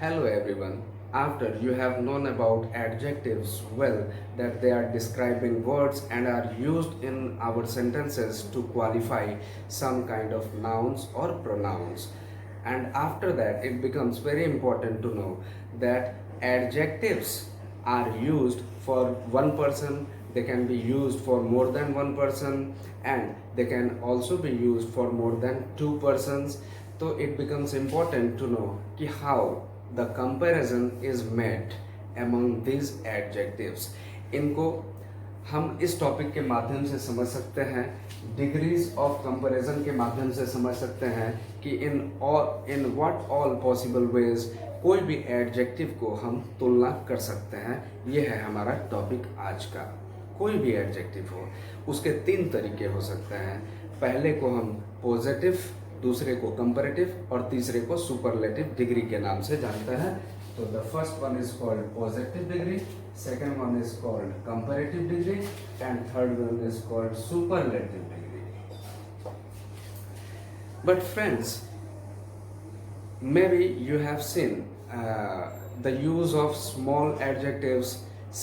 Hello everyone. After you have known about adjectives well, that they are describing words and are used in our sentences to qualify some kind of nouns or pronouns. And after that, it becomes very important to know that adjectives are used for one person, they can be used for more than one person, and they can also be used for more than two persons. So it becomes important to know कि how the comparison is made among these adjectives. इनको हम इस topic के माध्यम से समझ सकते हैं, डिग्रीज ऑफ कंपैरिजन के माध्यम से समझ सकते हैं कि in what all possible ways कोई भी एडजेक्टिव को हम तुलना कर सकते हैं. ये है हमारा टॉपिक आज का. कोई भी एडजेक्टिव हो, उसके तीन तरीके हो सकते हैं. पहले को हम पॉजिटिव, दूसरे को कंपैरेटिव और तीसरे को सुपरलेटिव डिग्री के नाम से जानते हैं. तो the first one is called positive degree, second one is called comparative degree and third one is called superlative degree. But friends, maybe you have seen the use of small adjectives.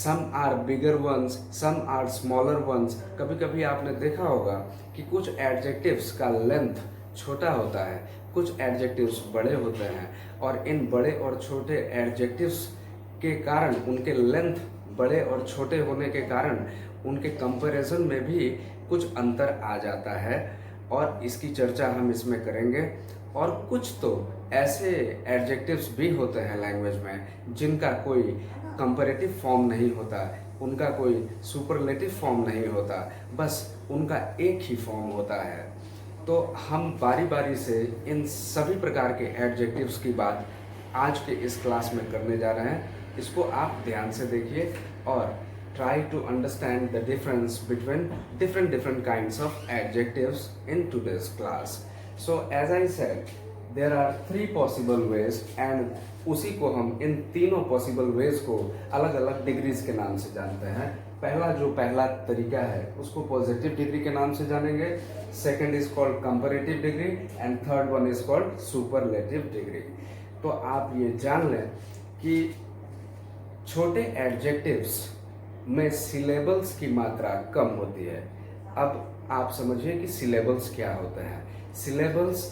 Some are bigger ones, some are smaller ones. कभी कभी आपने देखा होगा कि कुछ adjectives का length छोटा होता है, कुछ adjectives बड़े होते हैं, और इन बड़े और छोटे adjectives के कारण, उनके लेंथ बड़े और छोटे होने के कारण उनके कंपैरिजन में भी कुछ अंतर आ जाता है, और इसकी चर्चा हम इसमें करेंगे. और कुछ तो ऐसे एडजेक्टिव्स भी होते हैं लैंग्वेज में जिनका कोई कंपैरेटिव फॉर्म नहीं होता, उनका कोई सुपरलेटिव फॉर्म नहीं होता, बस उनका एक ही फॉर्म होता है. तो हम बारी बारी से इन सभी प्रकार के एडजेक्टिव्स की बात आज के इस क्लास में करने जा रहे हैं. इसको आप ध्यान से देखिए और try to understand the difference between different kinds of adjectives in today's class. So as I said, there are three possible ways, and उसी को हम इन तीनों पॉसिबल वेज को अलग अलग डिग्रीज के नाम से जानते हैं. पहला तरीका है उसको पॉजिटिव डिग्री के नाम से जानेंगे, second is called comparative degree and third one is called superlative degree. तो आप ये जान लें कि छोटे एडजेक्टिव्स में सिलेबल्स की मात्रा कम होती है. अब आप समझिए कि सिलेबल्स क्या होते हैं. सिलेबल्स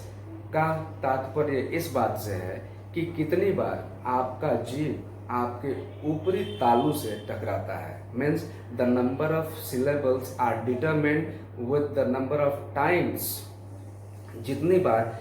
का तात्पर्य इस बात से है कि कितनी बार आपका जीभ आपके ऊपरी तालू से टकराता है. Means the number of syllables are determined with the number of times. जितनी बार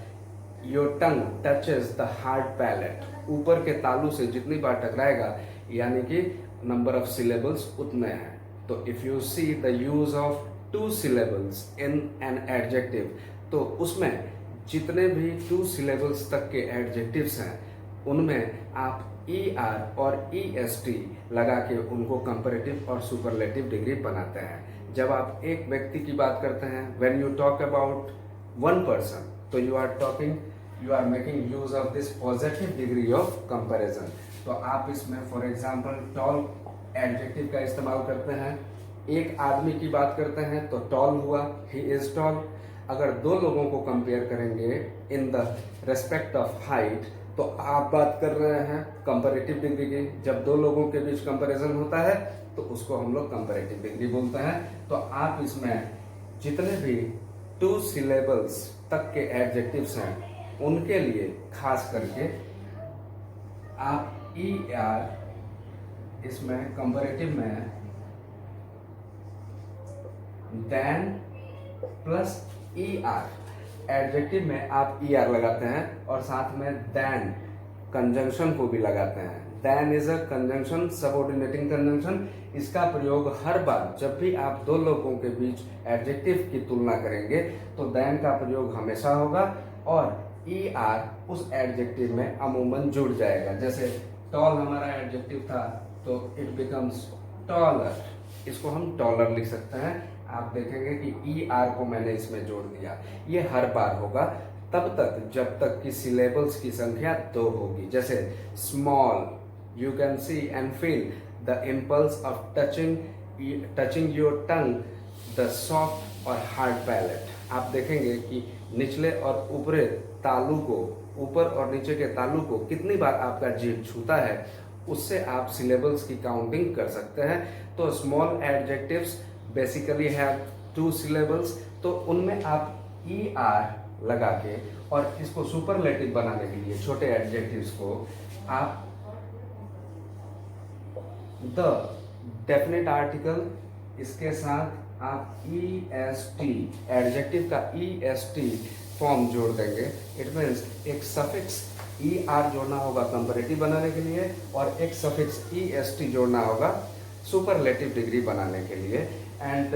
your tongue touches the hard palate, ऊपर के तालू से जितनी बार टकराएगा, यानी कि नंबर ऑफ सिलेबल्स उतने हैं. तो if you see the use of two syllables in an adjective, तो उसमें जितने भी टू सिलेबल्स तक के एडजेक्टिव्स हैं उनमें आप ई आर और ई एस टी लगा के उनको कंपैरेटिव और सुपरलेटिव डिग्री बनाते हैं. जब आप एक व्यक्ति की बात करते हैं, when you talk about one person, तो you are making use of this positive degree of comparison. तो आप इसमें फॉर एग्जांपल टॉल एडजेक्टिव का इस्तेमाल करते हैं. एक आदमी की बात करते हैं तो टॉल हुआ, ही इज टॉल. अगर दो लोगों को कंपेयर करेंगे in the respect of height, तो आप बात कर रहे हैं कंपैरेटिव डिग्री की. जब दो लोगों के बीच कंपैरिजन होता है तो उसको हम लोग कंपैरेटिव डिग्री बोलते हैं. तो आप इसमें जितने भी टू सिलेबल्स तक के एडजेक्टिव्स हैं उनके लिए खास करके आप ई आर इसमें कंपैरेटिव में than plus E R, adjective में आप ई आर लगाते हैं और साथ में देन कंजंक्शन को भी लगाते हैं. Than is a conjunction, subordinating conjunction. इसका प्रयोग हर बार जब भी आप दो लोगों के बीच एडजेक्टिव की तुलना करेंगे तो देन का प्रयोग हमेशा होगा, और ई आर उस एडजेक्टिव में अमूमन जुड़ जाएगा. जैसे टॉल हमारा एडजेक्टिव था तो इट बिकम्स टॉलर, इसको हम टॉलर लिख सकते हैं. आप देखेंगे कि ई आर को मैंने इसमें जोड़ दिया. ये हर बार होगा तब तक जब तक कि सिलेबल्स की संख्या 2 होगी. जैसे small, you can see and feel the impulse of touching your tongue the soft और हार्ड पैलेट. आप देखेंगे कि निचले और ऊपरे तालू को ऊपर और नीचे के तालु को कितनी बार आपका जीभ छूता है, उससे आप सिलेबल्स की काउंटिंग कर सकते हैं। तो small adjectives basically have 2 syllables, तो उनमें आप ER लगा के और इसको सुपरलेटिव बनाने के लिए छोटे एडजेक्टिव्स को आप द डेफिनेट आर्टिकल, इसके साथ आप EST, एडजेक्टिव का EST फॉर्म जोड़ देंगे। इट मीन्स एक सफिक्स ER जोड़ना होगा कंपैरेटिव बनाने के लिए और एक सफिक्स EST जोड़ना होगा सुपरलेटिव डिग्री बनाने के लिए। And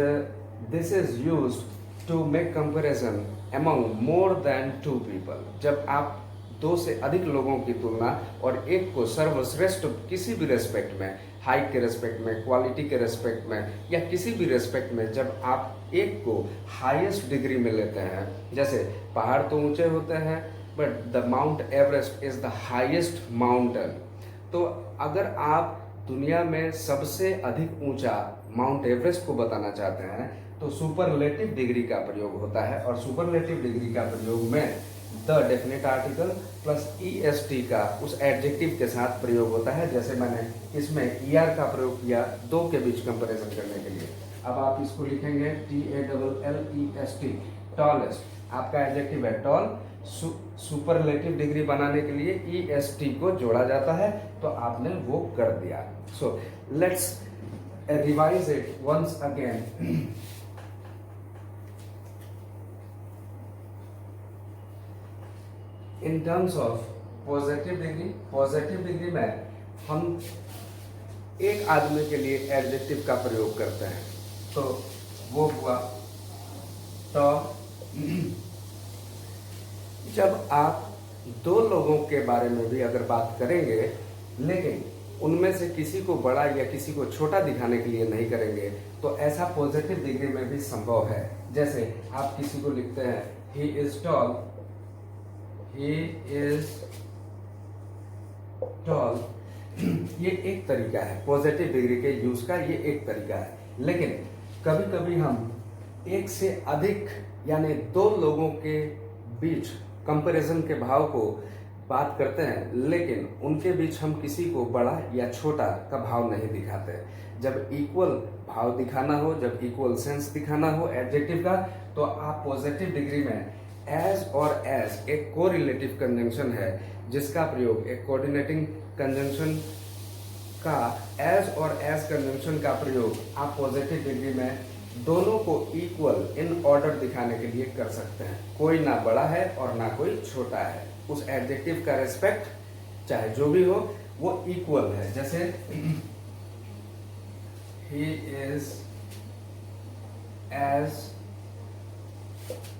this is used to make comparison among more than 2 people. जब आप 2 से अधिक लोगों की तुलना और एक को सर्वश्रेष्ठ किसी भी रेस्पेक्ट में, हाइट के रेस्पेक्ट में, क्वालिटी के रेस्पेक्ट में या किसी भी रेस्पेक्ट में, जब आप एक को हाईएस्ट डिग्री में लेते हैं, जैसे पहाड़ तो ऊंचे होते हैं but the mount Everest is the highest mountain, तो अगर आप दुनिया में सबसे अधिक ऊंचा माउंट एवरेस्ट को बताना चाहते हैं तो सुपरलेटिव डिग्री का प्रयोग होता है। और सुपरलेटिव डिग्री का प्रयोग में the definite article plus EST का उस एडजेक्टिव के साथ प्रयोग होता है। जैसे मैंने इसमें ER का प्रयोग किया 2 के बीच कंपैरिजन करने के लिए। अब आप इसको लिखेंगे TALLEST, टॉलेस्ट। आपका एडजेक्टिव है टॉल, सुपरलेटिव डिग्री बनाने के लिए EST को जोड़ा जाता है, तो आपने वो कर दिया। So let's revise it once again. In terms of positive degree में हम एक आदमी के लिए एडजेक्टिव का प्रयोग करते हैं, तो वो हुआ टॉल। जब आप 2 लोगों के बारे में भी अगर बात करेंगे लेकिन उनमें से किसी को बड़ा या किसी को छोटा दिखाने के लिए नहीं करेंगे, तो ऐसा पॉजिटिव डिग्री में भी संभव है। जैसे आप किसी को लिखते हैं he is tall, he is tall, ये एक तरीका है पॉजिटिव डिग्री के यूज का, ये एक तरीका है। लेकिन कभी कभी हम एक से अधिक यानी 2 लोगों के बीच कंपैरिजन के भाव को बात करते हैं, लेकिन उनके बीच हम किसी को बड़ा या छोटा का भाव नहीं दिखाते। जब इक्वल भाव दिखाना हो, जब इक्वल सेंस दिखाना हो एडजेक्टिव का, तो आप पॉजिटिव डिग्री में एज और एज एक कोरिलेटिव कंजंक्शन है जिसका प्रयोग, एक कोऑर्डिनेटिंग कंजंक्शन का एज और एज कंजंक्शन का प्रयोग आप पॉजिटिव डिग्री में दोनों को इक्वल इन ऑर्डर दिखाने के लिए कर सकते हैं। कोई ना बड़ा है और ना कोई छोटा है, उस एडजेक्टिव का रेस्पेक्ट चाहे जो भी हो वो इक्वल है। जैसे he is as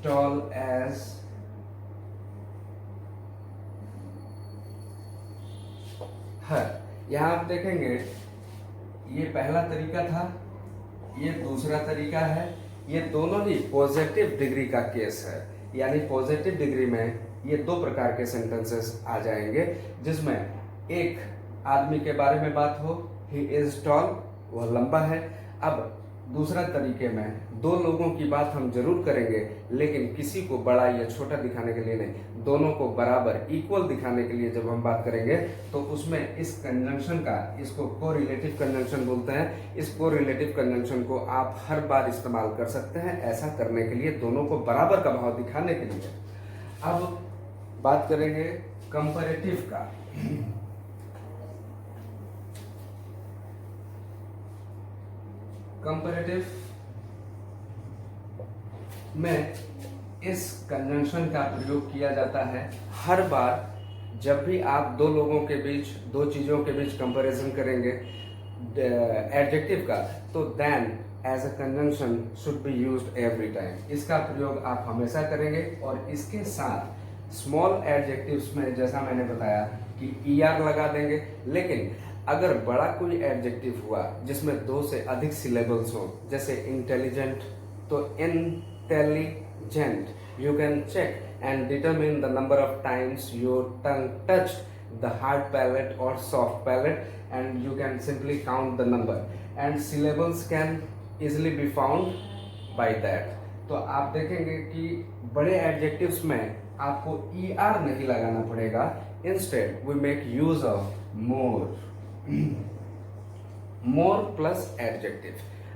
tall as her। यहां आप देखेंगे ये पहला तरीका था, ये दूसरा तरीका है, ये दोनों ही पॉजिटिव डिग्री का केस है। यानी पॉजिटिव डिग्री में ये 2 प्रकार के सेंटेंसेस आ जाएंगे जिसमें एक आदमी के बारे में बात हो, ही इज टॉल, वह लंबा है। अब दूसरा तरीके में 2 लोगों की बात हम जरूर करेंगे लेकिन किसी को बड़ा या छोटा दिखाने के लिए नहीं, दोनों को बराबर इक्वल दिखाने के लिए जब हम बात करेंगे तो उसमें इस कंजंक्शन का, इसको कोरिलेटिव कंजंक्शन बोलते हैं, इस कोरिलेटिव कंजंक्शन को आप हर बार इस्तेमाल कर सकते हैं ऐसा करने के लिए, दोनों को बराबर का भाव दिखाने के लिए। अब बात करेंगे कंपैरेटिव का। कंपैरेटिव में इस कंजंक्शन का प्रयोग किया जाता है हर बार जब भी आप 2 लोगों के बीच, 2 चीजों के बीच कंपैरिजन करेंगे एडजेक्टिव का, तो than as a conjunction should be used every time. इसका प्रयोग आप हमेशा करेंगे और इसके साथ स्मॉल एडजेक्टिव्स में जैसा मैंने बताया कि ER लगा देंगे। लेकिन अगर बड़ा कोई एडजेक्टिव हुआ जिसमें 2 से अधिक सिलेबल्स हो, जैसे इंटेलिजेंट, तो intelligent, you can check and determine the number of times your tongue touched the hard palate और soft palate and you can simply count the number and syllables can easily be found by that. तो आप देखेंगे कि बड़े adjectives में आपको ER नहीं लगाना पड़ेगा, instead we make use of more. More plus adjective.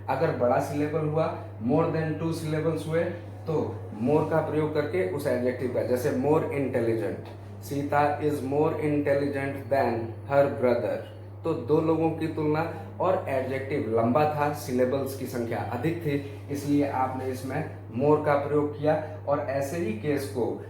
अगर बड़ा सिलेबल हुआ, मोर देन 2 सिलेबल्स हुए, तो मोर का प्रयोग करके उस एडजेक्टिव का, जैसे more intelligent, Sita is more intelligent then her brother, तो 2 लोगों की तुलना, और एडजेक्टिव लंबा था, सिलेबल्स की संख्या अधिक थी, इसलिए आपने इसमें मोर का प्रयोग किया। और ऐसे ही केस को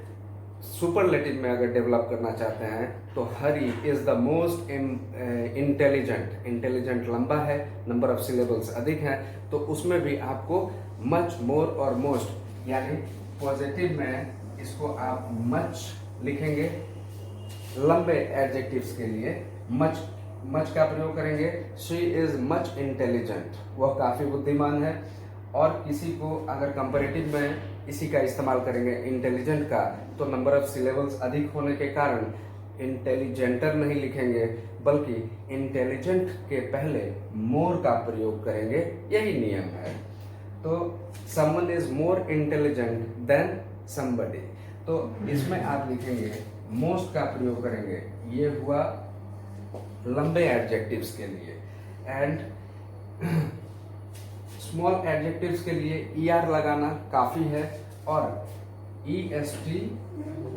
सुपरलेटिव में अगर डेवलप करना चाहते हैं तो Hari is the most intelligent, intelligent लंबा है, नंबर ऑफ सिलेबल्स अधिक हैं, तो उसमें भी आपको मच, मोर और मोस्ट, यानी पॉजिटिव में इसको आप मच लिखेंगे, लंबे एडजेक्टिव्स के लिए मच, मच का प्रयोग करेंगे। शी इज मच इंटेलिजेंट, वह काफी बुद्धिमान है। और किसी को अगर कंपैरेटिव में इसी का इस्तेमाल करेंगे इंटेलिजेंट का, तो नंबर ऑफ सिलेबल्स अधिक होने के कारण इंटेलिजेंटर नहीं लिखेंगे, बल्कि इंटेलिजेंट के पहले मोर का प्रयोग करेंगे, यही नियम है। तो someone is more intelligent then somebody, तो इसमें आप लिखेंगे मोस्ट का प्रयोग करेंगे, ये हुआ लंबे एडजेक्टिव्स के लिए। एंड स्मॉल एडजेक्टिव्स के लिए ER लगाना काफी है और EST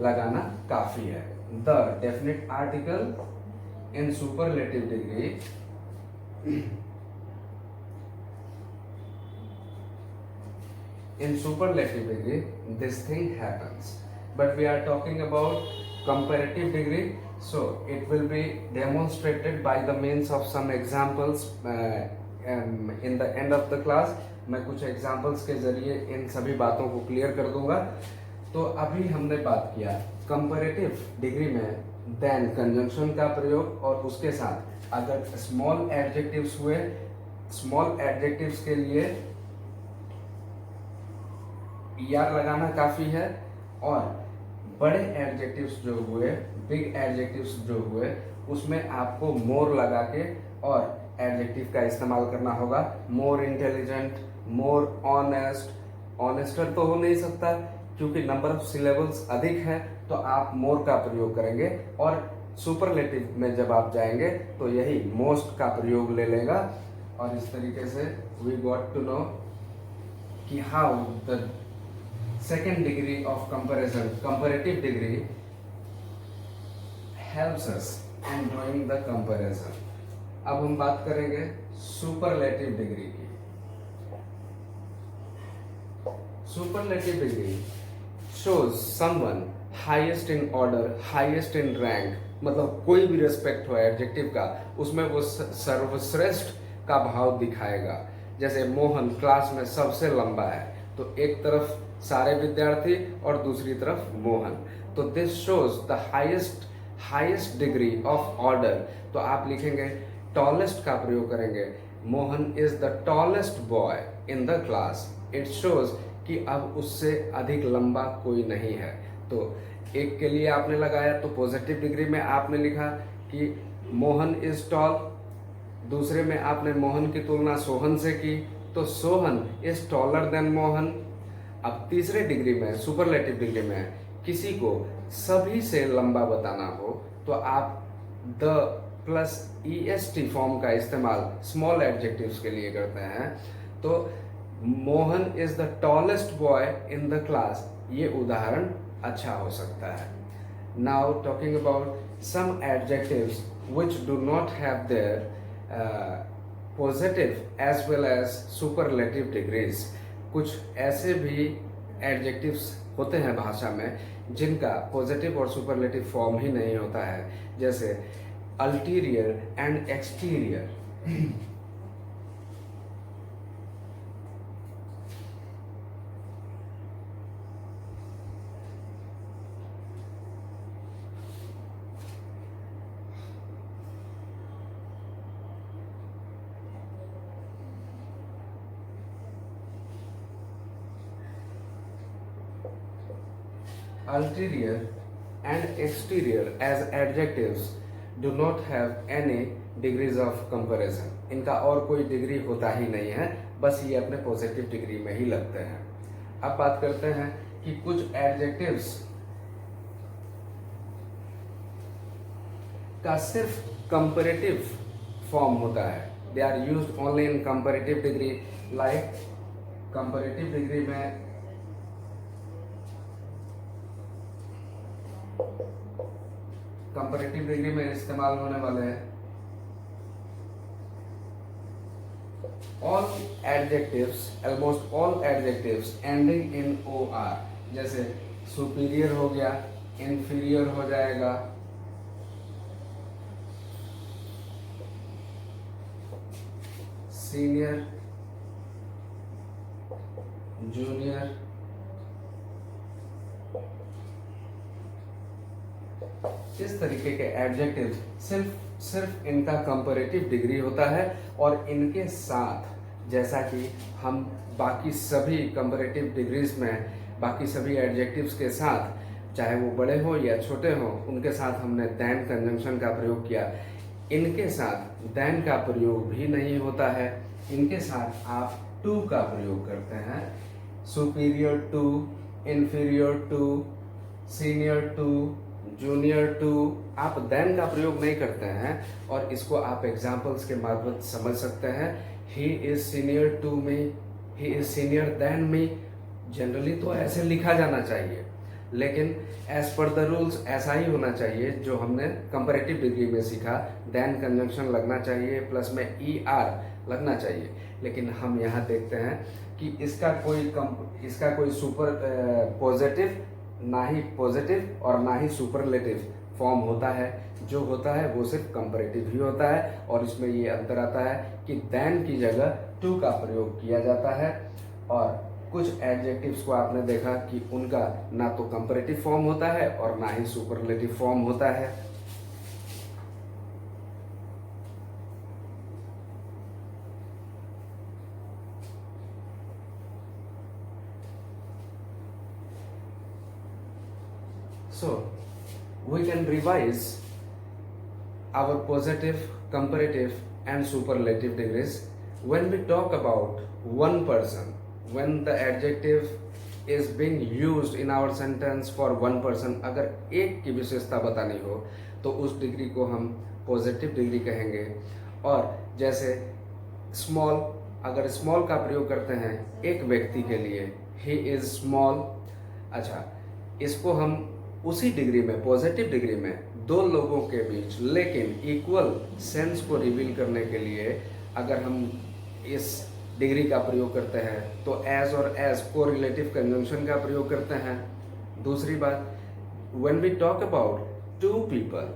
लगाना काफी है। The definite article in superlative degree in superlative degree this thing happens, but we are talking about comparative degree, so it will be demonstrated by the means of some examples in the end of the class। मैं कुछ examples के जरिए इन सभी बातों को clear कर दूंगा। तो अभी हमने बात किया कंपैरेटिव डिग्री में देन कंजंक्शन का प्रयोग, और उसके साथ अगर स्मॉल एडजेक्टिव्स हुए, स्मॉल एडजेक्टिव्स के लिए ER लगाना काफी है, और बड़े एडजेक्टिव्स जो हुए, बिग एडजेक्टिव्स जो हुए, उसमें आपको मोर लगा के और एडजेक्टिव का इस्तेमाल करना होगा। मोर इंटेलिजेंट, मोर ऑनेस्ट, ऑनेस्टर तो हो नहीं सकता क्योंकि नंबर ऑफ सिलेबल्स अधिक है, तो आप मोर का प्रयोग करेंगे। और सुपरलेटिव में जब आप जाएंगे तो यही मोस्ट का प्रयोग ले लेगा। और इस तरीके से वी गॉट टू नो कि how the second degree of comparison, comparative degree helps us in doing the comparison. अब हम बात करेंगे सुपरलेटिव डिग्री की। Superlative degree shows someone highest in order, highest in rank, मतलब कोई भी रेस्पेक्ट हो एडजेक्टिव का, उसमें वो सर्वश्रेष्ठ का भाव दिखाएगा। जैसे मोहन क्लास में सबसे लंबा है, तो एक तरफ सारे विद्यार्थी और दूसरी तरफ मोहन, तो this shows the highest degree of order. तो आप लिखेंगे टॉलेस्ट का प्रयोग करेंगे, Mohan is the tallest boy in the class. It shows कि अब उससे अधिक लंबा कोई नहीं है। तो एक के लिए आपने लगाया तो पॉजिटिव डिग्री में आपने लिखा कि मोहन इज टॉल, दूसरे में आपने मोहन की तुलना सोहन से की, तो Sohan is taller than Mohan. अब तीसरे डिग्री में, सुपरलेटिव डिग्री में, किसी को सभी से लंबा बताना हो तो आप द प्लस EST फॉर्म का इस्तेमाल स्मॉल एडजेक्टिव्स के लिए करते हैं। तो Mohan is the tallest boy in the class, ये उदाहरण अच्छा हो सकता है। Now talking about some adjectives which do not have their positive as well as superlative degrees. कुछ ऐसे भी एडजेक्टिव्स होते हैं भाषा में जिनका पॉजिटिव और सुपरलेटिव फॉर्म ही नहीं होता है, जैसे ulterior and exterior. Ulterior and exterior as adjectives do not have any degrees of comparison। इनका और कोई डिग्री होता ही नहीं है, बस ये अपने पॉजिटिव डिग्री में ही लगते हैं। अब बात करते हैं कि कुछ एडजेक्टिव्स का सिर्फ कंपैरेटिव फॉर्म होता है. They are used only in comparative degree. Like comparative degree में इस्तेमाल होने वाले हैं all adjectives, almost all adjectives ending in O R. जैसे सुपीरियर हो गया, इंफीरियर हो जाएगा, सीनियर, जूनियर, इस तरीके के एडजेक्टिव सिर्फ इनका कंपैरेटिव डिग्री होता है. और इनके साथ जैसा कि हम बाकी सभी कंपैरेटिव डिग्रीज में बाकी सभी एडजेक्टिव्स के साथ चाहे वो बड़े हो या छोटे हो उनके साथ हमने देन कंजंक्शन का प्रयोग किया. इनके साथ देन का प्रयोग भी नहीं होता है. इनके साथ आप टू का प्रयोग करते हैं. Superior to, inferior to, senior to, junior to, आप देन का प्रयोग नहीं करते हैं. और इसको आप एग्जाम्पल्स के मार्फत समझ सकते हैं. He is senior to me, he is senior than me. Generally तो ऐसे लिखा जाना चाहिए, लेकिन एज पर द रूल्स ऐसा ही होना चाहिए जो हमने कंपैरेटिव डिग्री में सीखा. देन कंजंक्शन लगना चाहिए, प्लस में ई आर लगना चाहिए. लेकिन हम यहाँ देखते हैं कि इसका कोई सुपर पॉजिटिव, ना ही पॉजिटिव और ना ही सुपरलेटिव फॉर्म होता है. जो होता है वो सिर्फ कंपैरेटिव ही होता है. और इसमें ये अंतर आता है कि देन की जगह टू का प्रयोग किया जाता है. और कुछ एडजेक्टिव्स को आपने देखा कि उनका ना तो कंपैरेटिव फॉर्म होता है और ना ही सुपरलेटिव फॉर्म होता है. So we can revise our positive, comparative and superlative degrees. When we talk about one person, when the adjective is being used in our sentence for one person, अगर एक की विशेषता बतानी हो तो उस डिग्री को हम पॉजिटिव डिग्री कहेंगे. और जैसे स्मॉल, अगर स्मॉल का प्रयोग करते हैं एक व्यक्ति के लिए, ही इज स्मॉल. अच्छा, इसको हम उसी डिग्री में, पॉजिटिव डिग्री में, दो लोगों के बीच लेकिन इक्वल सेंस को रिवील करने के लिए अगर हम इस डिग्री का प्रयोग करते हैं तो एज और एज को रिलेटिव कंजंक्शन का प्रयोग करते हैं. दूसरी बात, when we talk about two people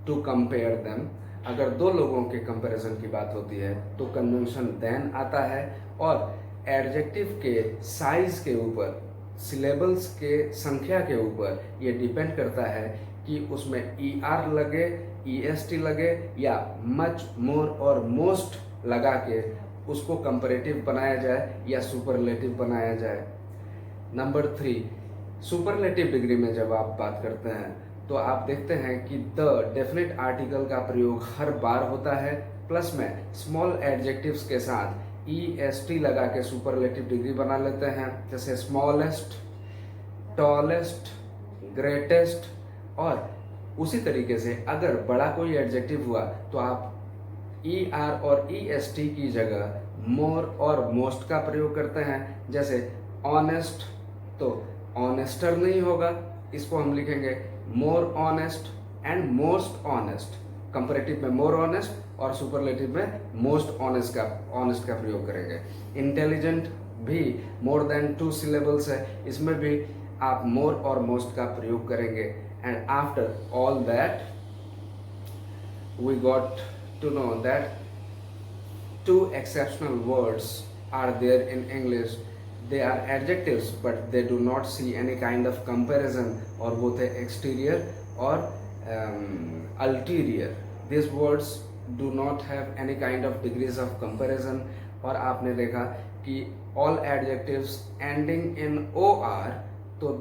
to compare them, अगर दो लोगों के कंपैरिजन की बात होती है तो कंजंक्शन देन आता है. और एडजेक्टिव के साइज के ऊपर, सिलेबल्स के संख्या के ऊपर ये डिपेंड करता है कि उसमें ई आर लगे, ई एस टी लगे या मच, मोर और मोस्ट लगा के उसको कंपैरेटिव बनाया जाए या सुपरलेटिव बनाया जाए. नंबर 3, सुपरलेटिव डिग्री में जब आप बात करते हैं तो आप देखते हैं कि द डेफिनेट आर्टिकल का प्रयोग हर बार होता है. प्लस में स्मॉल एडजेक्टिव्स के साथ EST लगा के सुपरलेटिव डिग्री बना लेते हैं. जैसे स्मॉलेस्ट, टॉलेस्ट, ग्रेटेस्ट. और उसी तरीके से अगर बड़ा कोई एडजेक्टिव हुआ तो आप ER और EST की जगह मोर और मोस्ट का प्रयोग करते हैं. जैसे ऑनेस्ट, तो ऑनेस्टर नहीं होगा, इसको हम लिखेंगे more honest and most honest. Comparative में मोर ऑनेस्ट और सुपरलेटिव में मोस्ट ऑनेस्ट का प्रयोग करेंगे. इंटेलिजेंट भी मोर देन 2 सिलेबल्स है, इसमें भी आप मोर और मोस्ट का प्रयोग करेंगे. And after all that we got to know that 2 exceptional words are there in English. They are adjectives but they do not see any kind of comparison, और वो थे exterior और ulterior. These words do not have any kind of degrees of comparison. और आपने देखा कि all adjectives ending in OR, तो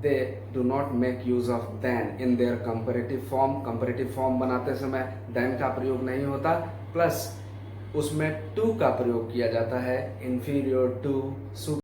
they do not make use of than in their comparative form. comparative form बनाते समय than का प्रयोग नहीं होता. प्लस उसमें to का प्रयोग किया जाता है, inferior to,